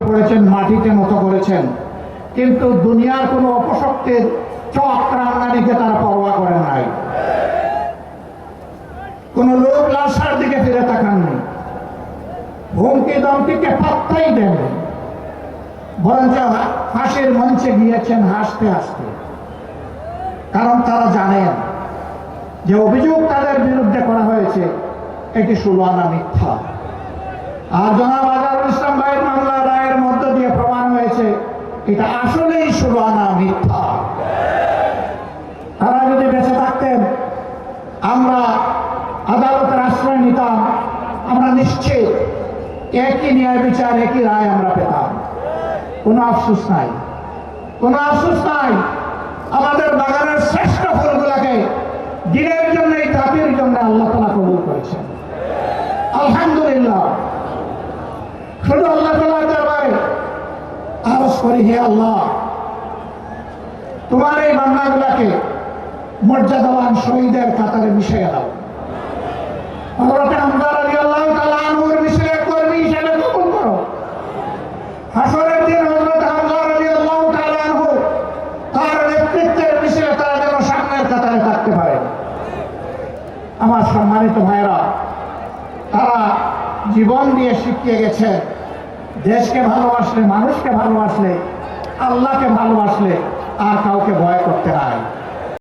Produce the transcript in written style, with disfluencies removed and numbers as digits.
করেছেন, মাটিতে নত করেছেন, কিন্তু দুনিয়ার কোনো অপশক্তির চক্রাঙ্গানিকে তারা পরোয়া করেন নাই। কোন লোক লাশার দিকে ফিরে তাকাননি, হুমকি দমকিকে পাত্তাই দেন, বরঞ্চ ফাঁসির মঞ্চে গিয়েছেন হাসতে হাসতে। কারণ তারা জানেন যে অভিযোগ তাদের বিরুদ্ধে করা হয়েছে এটি সুলহানা মিথ্যা। আর জনাব আজহারুল ইসলাম ভাইয়ের মামলা রায়ের মধ্য দিয়ে প্রমাণ হয়েছে এটা আসলেই সুলহানা মিথ্যা। তারা যদি বেঁচে থাকতেন, আমরা আদালতের আশ্রয় নিতাম, আমরা নিশ্চিত একই ন্যায় বিচার, একই রায় আমরা পেতাম। কোনো আফসোস নাই, কোনো আফসোস নাই। আমাদের বাগানের শ্রেষ্ঠ ফুলগুলাকে দিনের জন্য, এই জাতির জন্য আল্লাহ তাআলা কবুল করেছেন, আলহামদুলিল্লাহ। শুধু আল্লাহ তাআলার দরবারে আরজ করি, হে আল্লাহ, তোমার এই বান্দাগুলাকে মর্যাদাবান শহীদের কাতারে মিশিয়ে দাও। হযরত হামজা রাদিয়াল্লাহু তাআলা আনহুর মিছিলের কর্মী হিসেবে কবুল করো। হাসরের দিন হযরত হামজা রাদিয়াল্লাহু তাআলা আনহু তার নেতৃত্বের মিছিলে তারা যেন সামনের কাতারে থাকতে পারে। আমার সম্মানিত ভাইরা, তারা জীবন দিয়ে শিখিয়ে গেছে দেশকে ভালোবাসলে, মানুষকে ভালোবাসলে, আল্লাহকে ভালোবাসলে আর কাউকে ভয় করতে নাই।